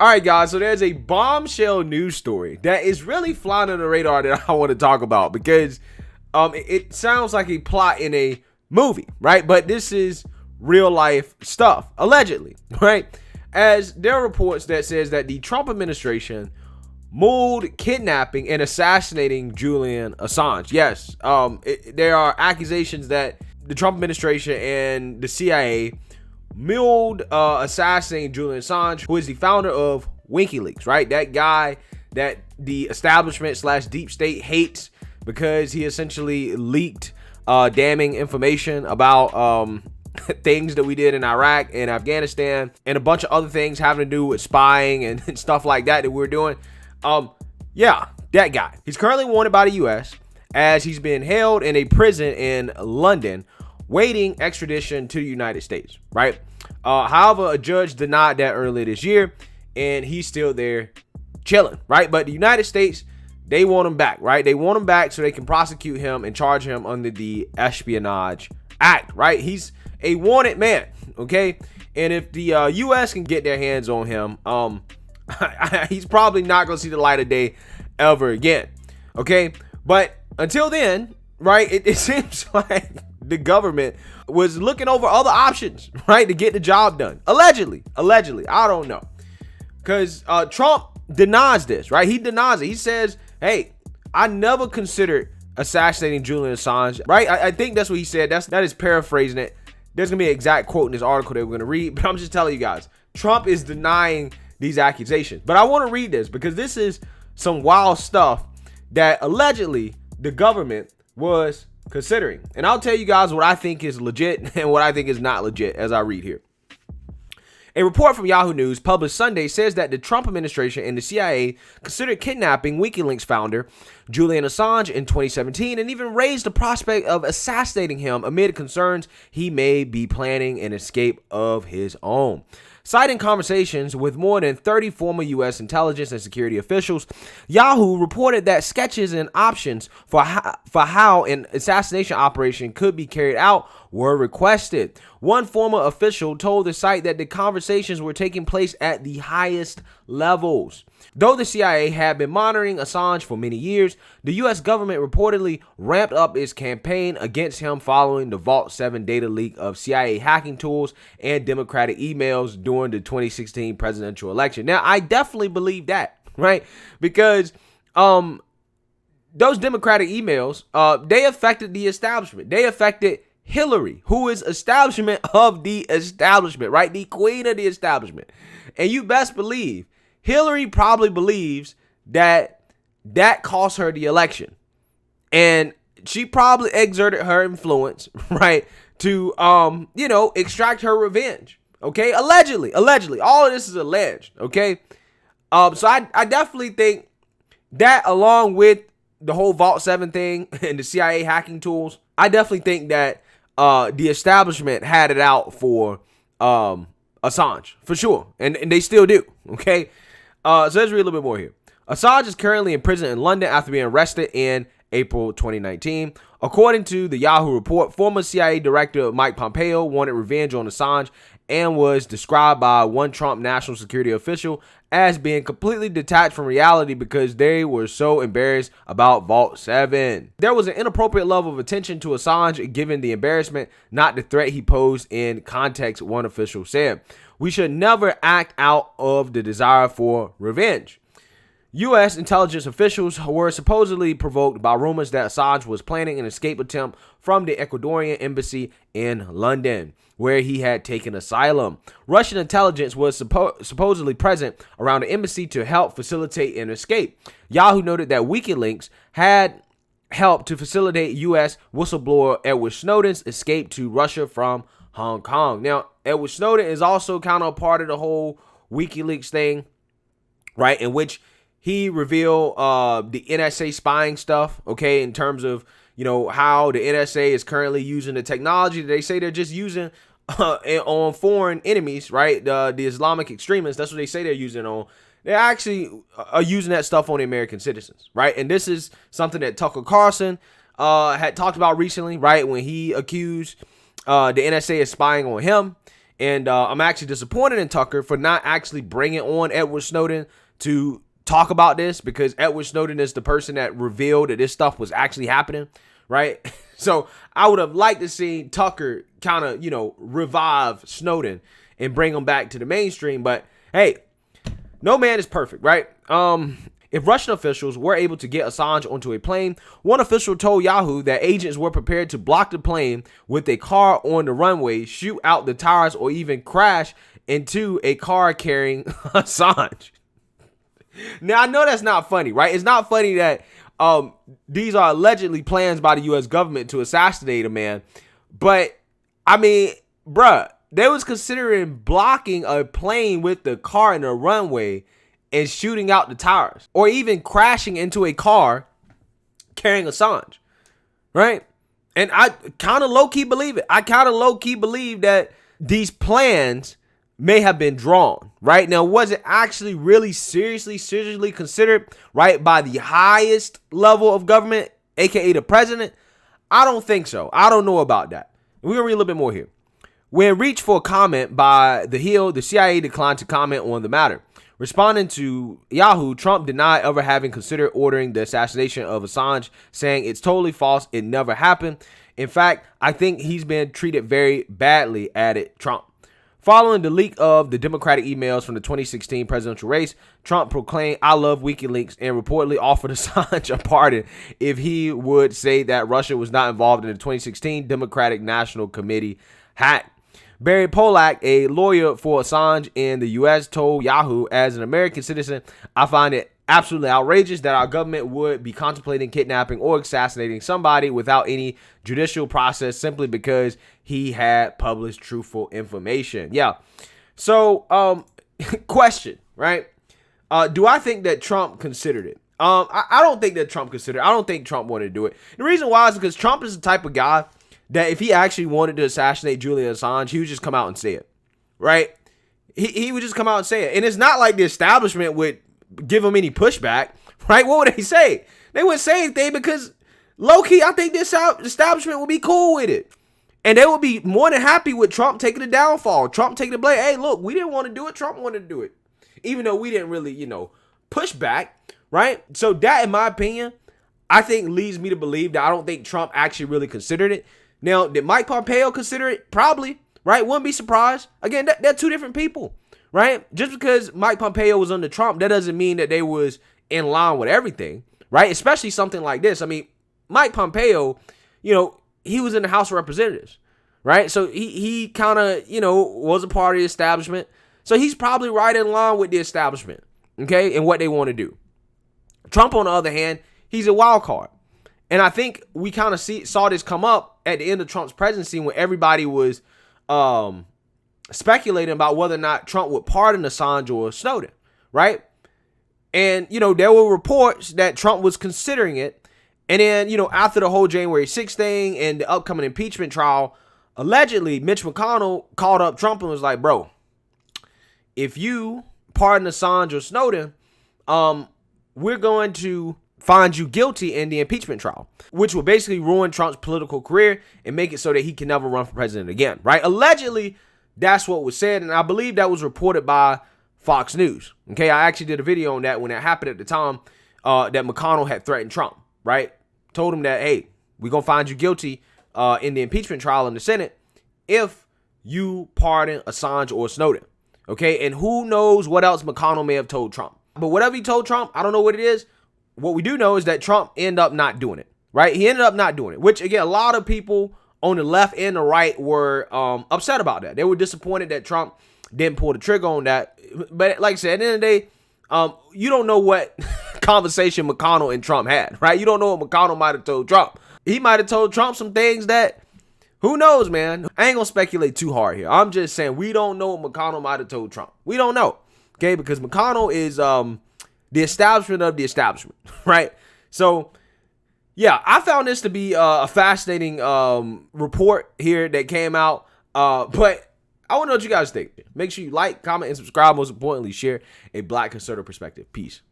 All right, guys, so there's a bombshell news story that is really flying on the radar that I want to talk about because it sounds like a plot in a movie, right? But this is real life stuff, allegedly, right? As there are reports that says that the Trump administration moved kidnapping and assassinating Julian Assange. Yes, there are accusations that the Trump administration and the CIA milled assassinating Julian Assange, who is the founder of WikiLeaks, right? That guy that the establishment / deep state hates because he essentially leaked damning information about things that we did in Iraq and Afghanistan and a bunch of other things having to do with spying and stuff like that we were doing. Yeah, that guy. He's currently wanted by the U.S. as he's been held in a prison in London waiting extradition to the United States, right? However, a judge denied that earlier this year, and he's still there chilling, right? But the United States, they want him back, right? They want him back so they can prosecute him and charge him under the Espionage Act, right? He's a wanted man, okay? And if the U.S. can get their hands on him, he's probably not going to see the light of day ever again, okay? But until then, right, it seems like the government was looking over other options, right, to get the job done. Allegedly, I don't know. Because Trump denies this, right? He denies it. He says, hey, I never considered assassinating Julian Assange, right? I think that's what he said. That is paraphrasing it. There's going to be an exact quote in this article that we're going to read, but I'm just telling you guys, Trump is denying these accusations. But I want to read this because this is some wild stuff that allegedly the government was considering. And I'll tell you guys what I think is legit and what I think is not legit as I read here. A report from Yahoo News published Sunday says that the Trump administration and the CIA considered kidnapping WikiLeaks founder Julian Assange in 2017 and even raised the prospect of assassinating him amid concerns he may be planning an escape of his own. Citing conversations with more than 30 former U.S. intelligence and security officials, Yahoo reported that sketches and options for how an assassination operation could be carried out were requested. One former official told the site that the conversations were taking place at the highest levels. Though the CIA had been monitoring Assange for many years, the U.S. government reportedly ramped up its campaign against him following the Vault 7 data leak of CIA hacking tools and Democratic emails during the 2016 presidential election. Now, I definitely believe that, right? Because those Democratic emails, they affected the establishment. They affected Hillary, who is establishment of the establishment, right? The queen of the establishment. And you best believe Hillary probably believes that cost her the election. And she probably exerted her influence, right, to, extract her revenge. Okay, allegedly. All of this is alleged, okay? So I definitely think that, along with the whole Vault 7 thing and the CIA hacking tools, I definitely think that the establishment had it out for Assange, for sure. And they still do, okay? So let's read a little bit more here. Assange is currently in prison in London after being arrested in April 2019. According to the Yahoo report, former CIA Director Mike Pompeo wanted revenge on Assange and was described by one Trump national security official as being completely detached from reality because they were so embarrassed about Vault 7. There was an inappropriate level of attention to Assange given the embarrassment, not the threat he posed in context, one official said. We should never act out of the desire for revenge. U.S. intelligence officials were supposedly provoked by rumors that Assange was planning an escape attempt from the Ecuadorian embassy in London, where he had taken asylum. Russian intelligence was supposedly present around the embassy to help facilitate an escape. Yahoo noted that WikiLeaks had helped to facilitate U.S. whistleblower Edward Snowden's escape to Russia from Hong Kong. Now, Edward Snowden is also kind of a part of the whole WikiLeaks thing, right, in which he revealed the NSA spying stuff, okay, in terms of, how the NSA is currently using the technology that they say they're just using on foreign enemies, right? The Islamic extremists, that's what they say they're using on. They actually are using that stuff on the American citizens, right? And this is something that Tucker Carlson had talked about recently, right, when he accused the NSA of spying on him. And I'm actually disappointed in Tucker for not actually bringing on Edward Snowden to talk about this, because Edward Snowden is the person that revealed that this stuff was actually happening, right? So I would have liked to see Tucker kind of, revive Snowden and bring him back to the mainstream. But hey, no man is perfect, right? If Russian officials were able to get Assange onto a plane, one official told Yahoo that agents were prepared to block the plane with a car on the runway, shoot out the tires, or even crash into a car carrying Assange. Now, I know that's not funny, right? It's not funny that these are allegedly plans by the U.S. government to assassinate a man. But, I mean, bruh, they was considering blocking a plane with the car in the runway and shooting out the tires, or even crashing into a car carrying Assange, right? And I kind of low-key believe it. I kind of low-key believe that these plans may have been drawn, right? Now, was it actually really seriously considered, right, by the highest level of government, aka the president? I don't think so. I don't know about that. We're going to read a little bit more here. When reached for a comment by The Hill, the CIA declined to comment on the matter. Responding to Yahoo, Trump denied ever having considered ordering the assassination of Assange, saying it's totally false. It never happened. In fact, I think he's been treated very badly, added Trump. Following the leak of the Democratic emails from the 2016 presidential race, Trump proclaimed, "I love WikiLeaks," and reportedly offered Assange a pardon if he would say that Russia was not involved in the 2016 Democratic National Committee hack. Barry Polak, a lawyer for Assange in the U.S., told Yahoo, "As an American citizen, I find it absolutely outrageous that our government would be contemplating kidnapping or assassinating somebody without any judicial process simply because he had published truthful information." Yeah. So, question, right? Do I think that Trump considered it? I don't think that Trump considered it. I don't think Trump wanted to do it. The reason why is because Trump is the type of guy that if he actually wanted to assassinate Julian Assange, he would just come out and say it, right? He would just come out and say it. And it's not like the establishment would give him any pushback, right? What would they say? They wouldn't say anything because, low-key, I think this establishment would be cool with it. And they would be more than happy with Trump taking the downfall. Trump taking the blame. Hey, look, we didn't want to do it. Trump wanted to do it. Even though we didn't really, push back, right? So that, in my opinion, I think leads me to believe that I don't think Trump actually really considered it. Now, did Mike Pompeo consider it? Probably, right? Wouldn't be surprised. Again, they're two different people, right? Just because Mike Pompeo was under Trump, that doesn't mean that they was in line with everything, right? Especially something like this. I mean, Mike Pompeo, he was in the House of Representatives, right? So he kind of, was a part of the establishment. So he's probably right in line with the establishment, okay, and what they want to do. Trump, on the other hand, he's a wild card. And I think we kind of saw this come up at the end of Trump's presidency when everybody was speculating about whether or not Trump would pardon Assange or Snowden, right? And, there were reports that Trump was considering it. And then, after the whole January 6th thing and the upcoming impeachment trial, allegedly Mitch McConnell called up Trump and was like, "Bro, if you pardon Assange or Snowden, we're going to find you guilty in the impeachment trial," which will basically ruin Trump's political career and make it so that he can never run for president again, right? Allegedly, that's what was said, and I believe that was reported by Fox News, okay? I actually did a video on that when it happened at the time that McConnell had threatened Trump, right? Told him that, hey, we're going to find you guilty in the impeachment trial in the Senate if you pardon Assange or Snowden, okay? And who knows what else McConnell may have told Trump. But whatever he told Trump, I don't know what it is. What we do know is that Trump ended up not doing it, right? He ended up not doing it, which, again, a lot of people on the left and the right were upset about that. They were disappointed that Trump didn't pull the trigger on that. But like I said, at the end of the day, you don't know what conversation McConnell and Trump had, right? You don't know what McConnell might have told Trump. He might have told Trump some things that, who knows, man? I ain't going to speculate too hard here. I'm just saying we don't know what McConnell might have told Trump. We don't know, okay? Because McConnell is the establishment of the establishment, right? So, yeah, I found this to be a fascinating report here that came out. But I want to know what you guys think. Make sure you like, comment, and subscribe. Most importantly, share a Black conservative perspective. Peace.